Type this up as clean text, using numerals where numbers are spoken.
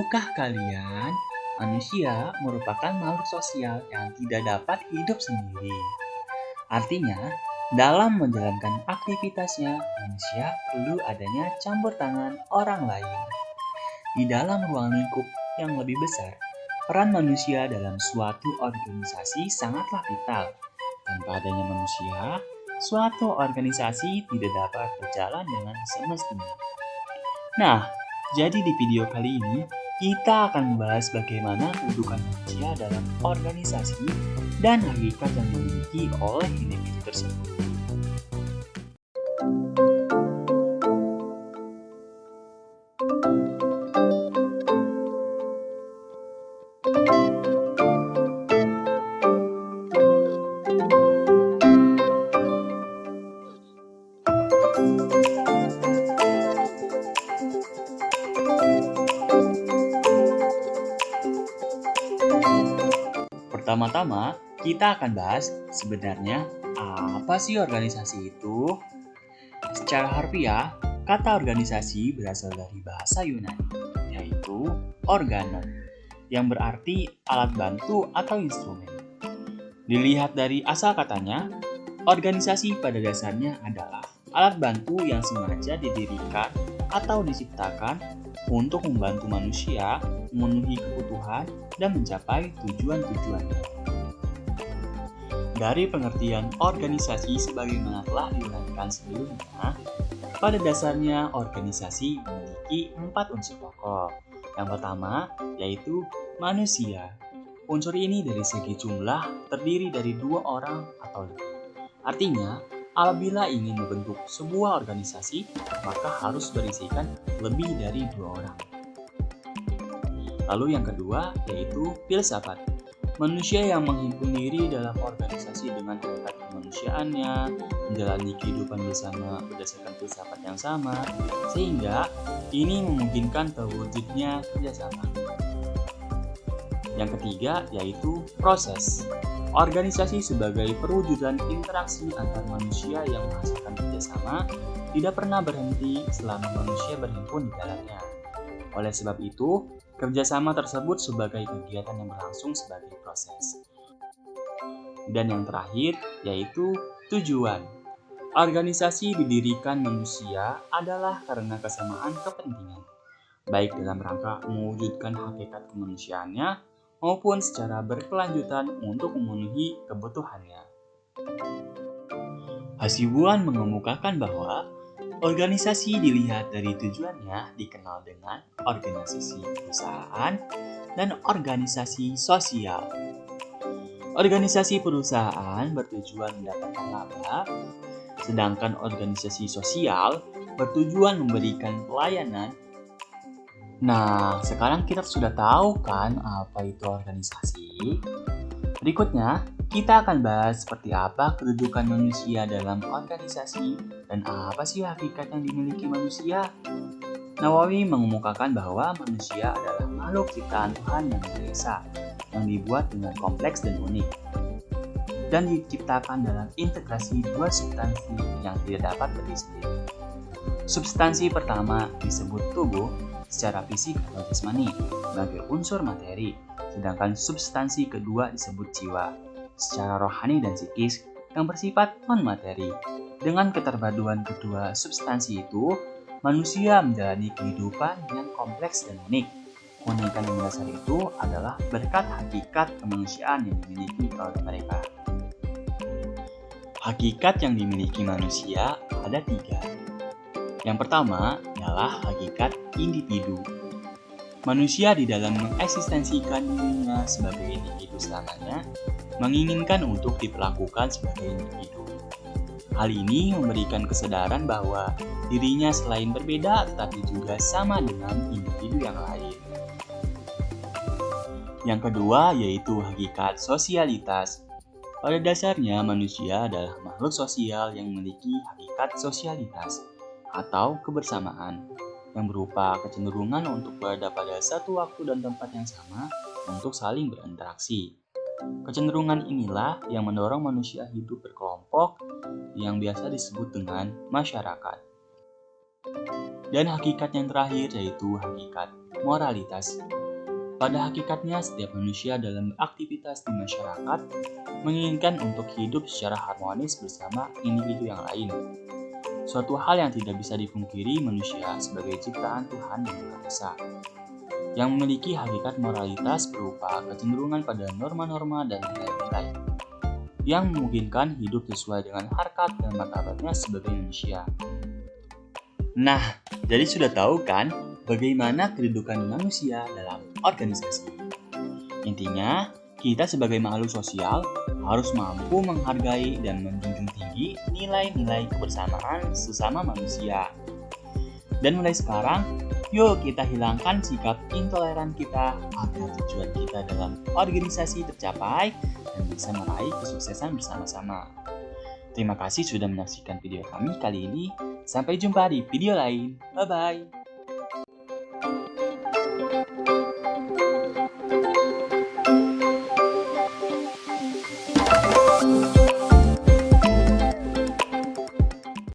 Tahukah kalian, manusia merupakan makhluk sosial yang tidak dapat hidup sendiri. Artinya, dalam menjalankan aktivitasnya, manusia perlu adanya campur tangan orang lain. Di dalam ruang lingkup yang lebih besar, peran manusia dalam suatu organisasi sangatlah vital. Tanpa adanya manusia, suatu organisasi tidak dapat berjalan dengan semestinya. Nah, jadi di video kali ini, kita akan membahas bagaimana kedudukan manusia dalam organisasi dan hakikat yang dimiliki oleh individu tersebut. Pertama-tama, kita akan bahas sebenarnya apa sih organisasi itu? Secara harfiah, kata organisasi berasal dari bahasa Yunani, yaitu organon, yang berarti alat bantu atau instrumen. Dilihat dari asal katanya, organisasi pada dasarnya adalah alat bantu yang sengaja didirikan atau diciptakan untuk membantu manusia memenuhi kebutuhan dan mencapai tujuan-tujuannya. Dari pengertian organisasi sebagaimana telah diuraikan sebelumnya, pada dasarnya organisasi memiliki 4 unsur pokok. Yang pertama yaitu manusia. Unsur ini dari segi jumlah terdiri dari 2 orang atau lebih. Artinya, apabila ingin membentuk sebuah organisasi, maka harus berisikan lebih dari 2 orang. Lalu yang kedua yaitu filsafat. Manusia yang menghimpun diri dalam organisasi dengan hakikat kemanusiaannya, menjalani kehidupan bersama berdasarkan filsafat yang sama, sehingga ini memungkinkan terwujudnya kerjasama. Yang ketiga yaitu proses. Organisasi sebagai perwujudan interaksi antar manusia yang menghasilkan kerjasama tidak pernah berhenti selama manusia berhimpun di dalamnya. Oleh sebab itu, kerjasama tersebut sebagai kegiatan yang berlangsung sebagai proses. Dan yang terakhir yaitu tujuan. Organisasi didirikan manusia adalah karena kesamaan kepentingan, baik dalam rangka mewujudkan hakikat kemanusiaannya maupun secara berkelanjutan untuk memenuhi kebutuhannya. Hasibuan mengemukakan bahwa organisasi dilihat dari tujuannya dikenal dengan organisasi perusahaan dan organisasi sosial. Organisasi perusahaan bertujuan mendapatkan laba, sedangkan organisasi sosial bertujuan memberikan pelayanan. Nah, sekarang kita sudah tahu kan apa itu organisasi? Berikutnya, kita akan bahas seperti apa kedudukan manusia dalam organisasi dan apa sih hakikat yang dimiliki manusia. Nawawi mengemukakan bahwa manusia adalah makhluk ciptaan Tuhan yang Maha Esa, yang dibuat dengan kompleks dan unik, dan diciptakan dalam integrasi 2 substansi yang tidak dapat berdiri sendiri. Substansi pertama disebut tubuh secara fisik atau jasmani sebagai unsur materi, sedangkan substansi kedua disebut jiwa secara rohani dan psikis yang bersifat non-materi. Dengan keterpaduan kedua substansi itu, manusia menjalani kehidupan yang kompleks dan unik. Keunikan yang mendasar itu adalah berkat hakikat kemanusiaan yang dimiliki oleh mereka. Hakikat yang dimiliki manusia ada 3. Yang pertama adalah hakikat individu. Manusia di dalam mengeksistensikan dirinya sebagai individu selamanya, menginginkan untuk diperlakukan sebagai individu. Hal ini memberikan kesadaran bahwa dirinya selain berbeda tetapi juga sama dengan individu yang lain. Yang kedua yaitu hakikat sosialitas. Pada dasarnya manusia adalah makhluk sosial yang memiliki hakikat sosialitas atau kebersamaan yang berupa kecenderungan untuk berada pada satu waktu dan tempat yang sama untuk saling berinteraksi. Kecenderungan inilah yang mendorong manusia hidup berkelompok yang biasa disebut dengan masyarakat. Dan hakikat yang terakhir yaitu hakikat moralitas. Pada hakikatnya, setiap manusia dalam beraktivitas di masyarakat menginginkan untuk hidup secara harmonis bersama individu yang lain. Suatu hal yang tidak bisa dipungkiri, manusia sebagai ciptaan Tuhan yang Maha Esa, yang memiliki hakikat moralitas berupa kecenderungan pada norma-norma dan nilai-nilai, yang memungkinkan hidup sesuai dengan harkat dan martabatnya sebagai manusia. Nah, jadi sudah tahu kan bagaimana kedudukan manusia dalam organisasi? Intinya, kita sebagai makhluk sosial harus mampu menghargai dan menjunjung tinggi nilai-nilai kebersamaan sesama manusia. Dan mulai sekarang, yuk kita hilangkan sikap intoleran kita agar tujuan kita dalam organisasi tercapai dan bisa meraih kesuksesan bersama-sama. Terima kasih sudah menyaksikan video kami kali ini. Sampai jumpa di video lain. Bye-bye.